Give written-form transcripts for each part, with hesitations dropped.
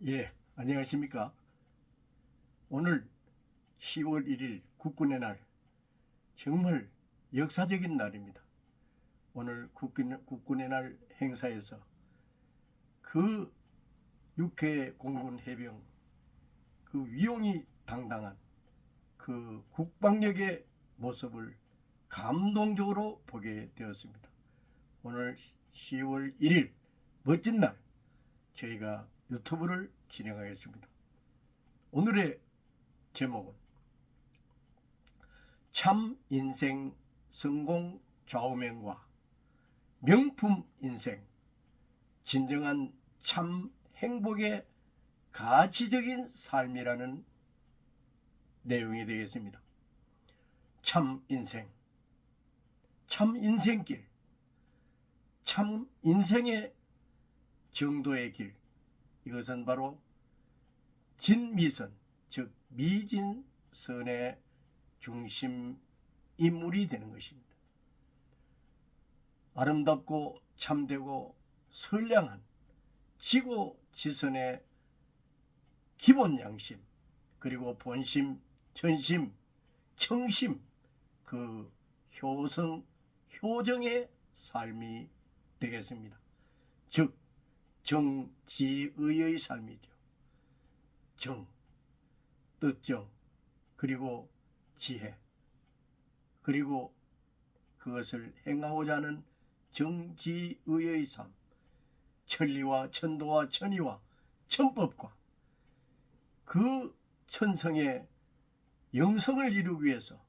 예, 안녕하십니까. 오늘 10월 1일 국군의 날, 정말 역사적인 날입니다. 오늘 국군의 날 행사에서 그 육해 공군 해병, 그 위용이 당당한 그 국방력의 모습을 감동적으로 보게 되었습니다. 오늘 10월 1일 멋진 날, 저희가 유튜브를 진행하겠습니다. 오늘의 제목은 참 인생 성공 좌우명과 명품 인생 진정한 참 행복의 가치적인 삶이라는 내용이 되겠습니다. 참 인생, 참 인생길, 참 인생의 정도의 길, 이것은 바로 진미선, 즉 미진선의 중심 인물이 되는 것입니다. 아름답고 참되고 선량한 지고지선의 기본 양심, 그리고 본심, 전심, 청심, 그 효성, 효정의 삶이 되겠습니다. 즉 정지의의 삶이죠. 정, 뜻정, 그리고 지혜, 그리고 그것을 행하고자 하는 정지의의 삶, 천리와 천도와 천의와 천법과 그 천성의 영성을 이루기 위해서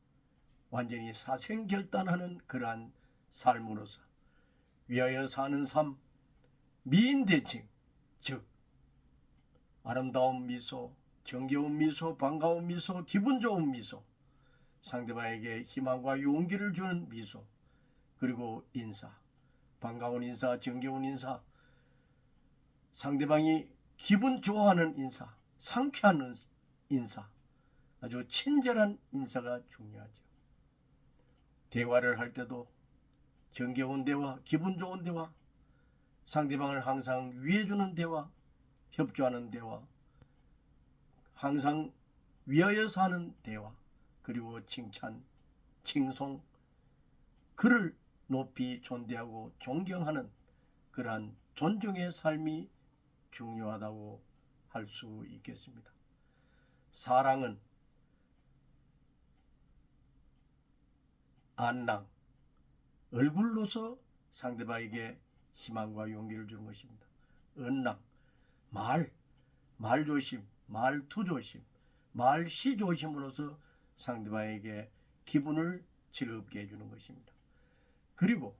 완전히 사생결단하는 그러한 삶으로서 위하여 사는 삶, 미인대칭, 즉 아름다운 미소, 정겨운 미소, 반가운 미소, 기분 좋은 미소, 상대방에게 희망과 용기를 주는 미소, 그리고 인사, 반가운 인사, 정겨운 인사, 상대방이 기분 좋아하는 인사, 상쾌한 인사, 아주 친절한 인사가 중요하죠. 대화를 할 때도 정겨운 대화, 기분 좋은 대화, 상대방을 항상 위해주는 대화, 협조하는 대화, 항상 위하여 사는 대화, 그리고 칭찬, 칭송, 그를 높이 존대하고 존경하는 그러한 존중의 삶이 중요하다고 할 수 있겠습니다. 사랑은 안랑, 얼굴로서 상대방에게 희망과 용기를 주는 것입니다. 은랑, 말조심, 말투조심, 말시조심으로서 상대방에게 기분을 즐겁게 해주는 것입니다. 그리고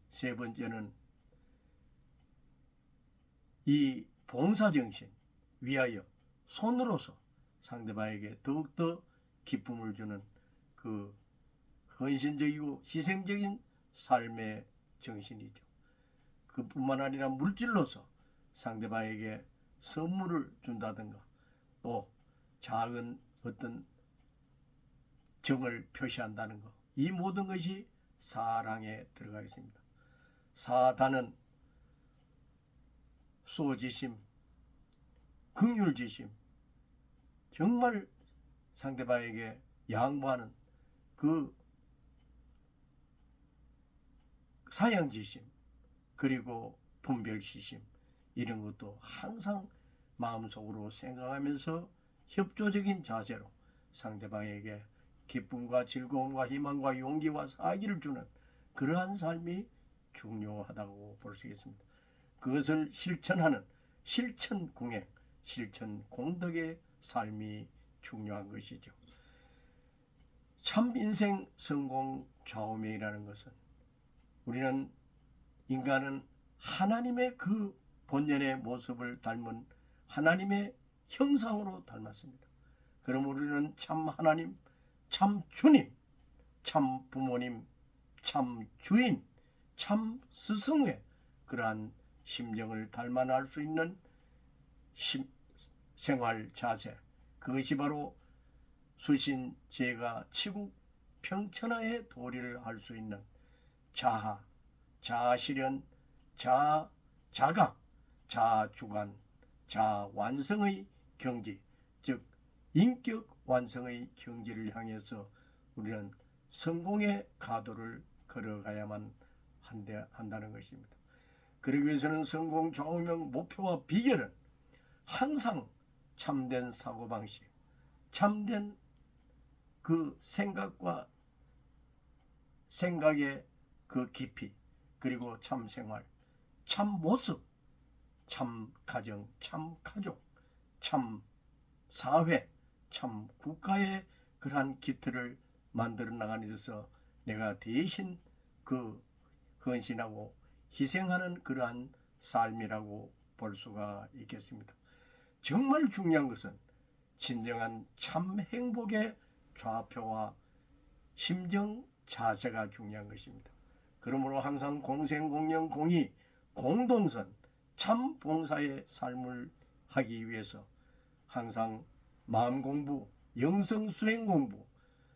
세 번째는 이 봉사정신, 위하여 손으로서 상대방에게 더욱더 기쁨을 주는 그 헌신적이고 희생적인 삶의 정신이죠. 그뿐만 아니라 물질로서 상대방에게 선물을 준다든가 또 작은 어떤 정을 표시한다는 것, 이 모든 것이 사랑에 들어가 있습니다. 사단은 소지심, 긍휼지심, 정말 상대방에게 양보하는 그 사양지심, 그리고 분별시심, 이런 것도 항상 마음속으로 생각하면서 협조적인 자세로 상대방에게 기쁨과 즐거움과 희망과 용기와 사기를 주는 그러한 삶이 중요하다고 볼 수 있습니다. 그것을 실천하는 실천공행, 실천공덕의 삶이 중요한 것이죠. 참 인생 성공 좌우명이라는 것은 우리는 인간은 하나님의 그 본연의 모습을 닮은 하나님의 형상으로 닮았습니다. 그럼 우리는 참 하나님, 참 주님, 참 부모님, 참 주인, 참 스승의 그러한 심정을 닮아날 수 있는 생활 자세, 그것이 바로 수신제가 치국 평천하의 도리를 할 수 있는 자아, 자아실현, 자각, 자주관, 자 완성의 경지, 즉 인격 완성의 경지를 향해서 우리는 성공의 가도를 걸어가야만 한다는 것입니다. 그러기 위해서는 성공 좌우명 목표와 비결은 항상 참된 사고방식, 참된 그 생각의 그 깊이, 그리고 참 생활, 참 모습, 참 가정, 참 가족, 참 사회, 참 국가의 그러한 기틀을 만들어 나가는 데 있어서 내가 대신 그 헌신하고 희생하는 그러한 삶이라고 볼 수가 있겠습니다. 정말 중요한 것은 진정한 참 행복의 좌표와 심정 자세가 중요한 것입니다. 그러므로 항상 공생공령 공의 공동선 참 봉사의 삶을 하기 위해서 항상 마음 공부, 영성 수행 공부,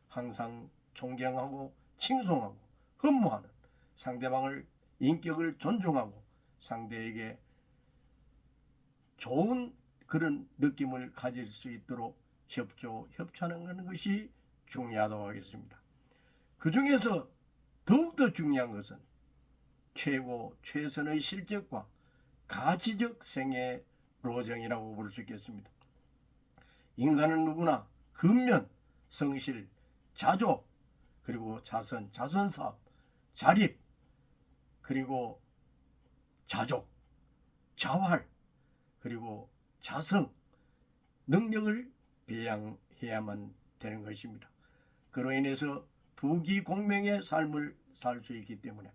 항상 존경하고 칭송하고 흠모하는 상대방을 인격을 존중하고 상대에게 좋은 그런 느낌을 가질 수 있도록 협조하는 것이 중요하다고 하겠습니다. 그 중에서 더욱더 중요한 것은 최선의 실적과 가치적 생애 로정이라고 볼 수 있겠습니다. 인간은 누구나 근면, 성실, 자조, 그리고 자선사업, 자립, 그리고 자족, 자활, 그리고 자성, 능력을 배양해야만 되는 것입니다. 그로 인해서 부귀공명의 삶을 살 수 있기 때문에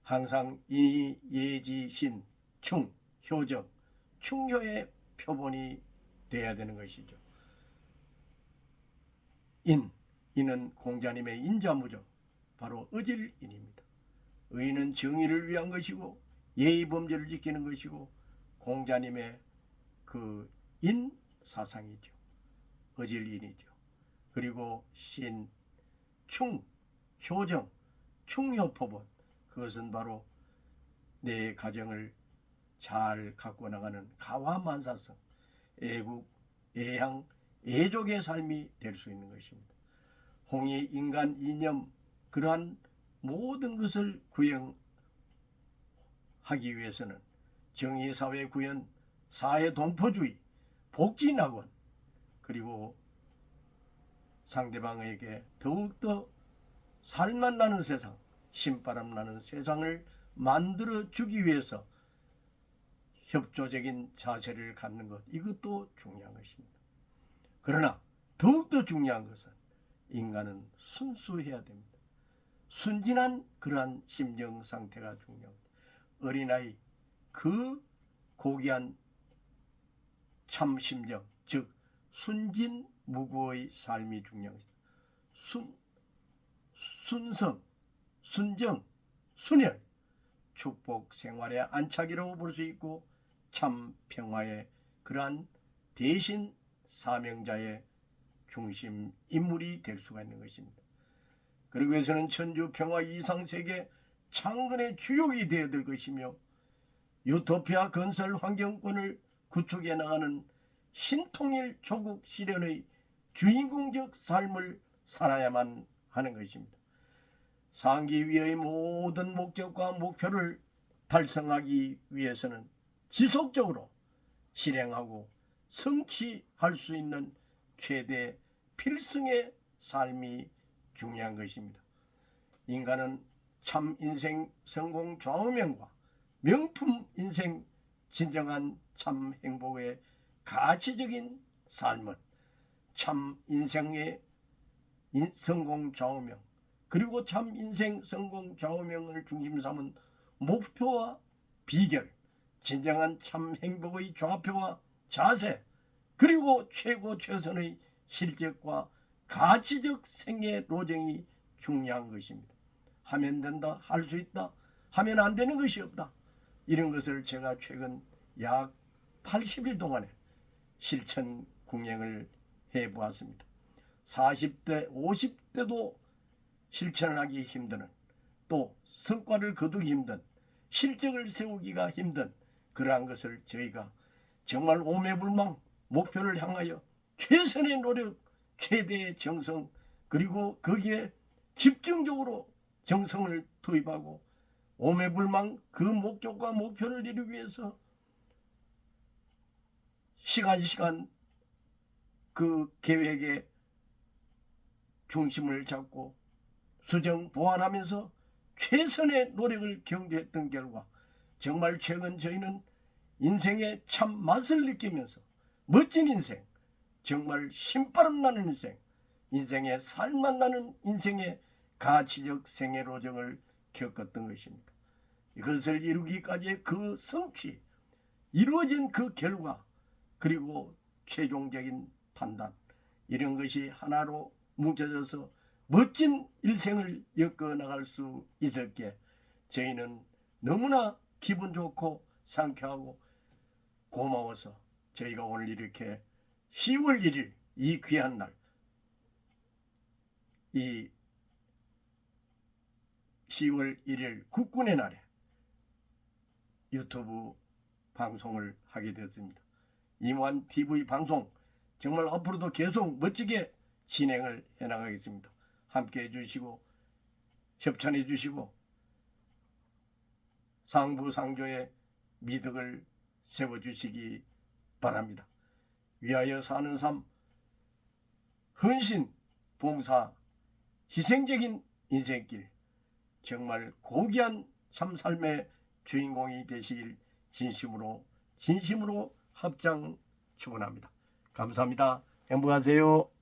항상 이 예지신, 충, 효정, 충효의 표본이 돼야 되는 것이죠. 인은 공자님의 인자무죠. 바로 의질인입니다. 의는 정의를 위한 것이고 예의범죄를 지키는 것이고 공자님의 그 인사상이죠. 의질인이죠. 그리고 신, 충, 효정, 충효포본, 그것은 바로 내 가정을 잘 갖고 나가는 가화만사성, 애국, 애향, 애족의 삶이 될 수 있는 것입니다. 홍의 인간 이념, 그러한 모든 것을 구현하기 위해서는 정의사회 구현, 사회동포주의, 복지낙원, 그리고 상대방에게 더욱더 살맛 나는 세상, 신바람 나는 세상을 만들어주기 위해서 협조적인 자세를 갖는 것, 이것도 중요한 것입니다. 그러나 더욱더 중요한 것은 인간은 순수해야 됩니다. 순진한 그러한 심정 상태가 중요합니다. 어린아이 그 고귀한 참 심정, 즉 순진무구의 삶이 중요합니다. 순성, 순정, 순혈, 축복 생활의 안착이라고 볼 수 있고 참 평화의 그러한 대신 사명자의 중심 인물이 될 수가 있는 것입니다. 그러기 위해서는 천주 평화 이상세계 창건의 주역이 되어야 될 것이며 유토피아 건설 환경권을 구축해 나가는 신통일 조국 실현의 주인공적 삶을 살아야만 하는 것입니다. 상기 위의 모든 목적과 목표를 달성하기 위해서는 지속적으로 실행하고 성취할 수 있는 최대 필승의 삶이 중요한 것입니다. 인간은 참 인생 성공 좌우명과 명품 인생 진정한 참 행복의 가치적인 삶은 참 인생의 성공 좌우명, 그리고 참 인생 성공 좌우명을 중심 삼은 목표와 비결, 진정한 참 행복의 좌표와 자세, 그리고 최고 최선의 실적과 가치적 생애 로정이 중요한 것입니다. 하면 된다, 할 수 있다, 하면 안 되는 것이 없다. 이런 것을 제가 최근 약 80일 동안에 실천 궁행을 해보았습니다. 40대, 50대도 실천하기 힘드는, 또 성과를 거두기 힘든, 실적을 세우기가 힘든 그러한 것을 저희가 정말 오매불망 목표를 향하여 최선의 노력, 최대의 정성, 그리고 거기에 집중적으로 정성을 투입하고 오매불망 그 목적과 목표를 이루기 위해서 시간 그 계획에 중심을 잡고 수정 보완하면서 최선의 노력을 경주했던 결과 정말 최근 저희는 인생의 참 맛을 느끼면서 멋진 인생, 정말 신바람 나는 인생, 인생의 살맛 나는 인생의 가치적 생애로정을 겪었던 것입니다. 이것을 이루기까지의 그 성취, 이루어진 그 결과, 그리고 최종적인 판단, 이런 것이 하나로 뭉쳐져서 멋진 일생을 엮어나갈 수 있었기에 저희는 너무나 기분 좋고 상쾌하고 고마워서 저희가 오늘 이렇게 10월 1일 이 귀한 날, 이 10월 1일 국군의 날에 유튜브 방송을 하게 되었습니다. 임환 TV 방송 정말 앞으로도 계속 멋지게 진행을 해나가겠습니다. 함께 해주시고 협찬해 주시고 상부상조의 미덕을 세워주시기 바랍니다. 위하여 사는 삶, 헌신, 봉사, 희생적인 인생길, 정말 고귀한 참 삶의 주인공이 되시길 진심으로 합장 축원합니다. 감사합니다. 행복하세요.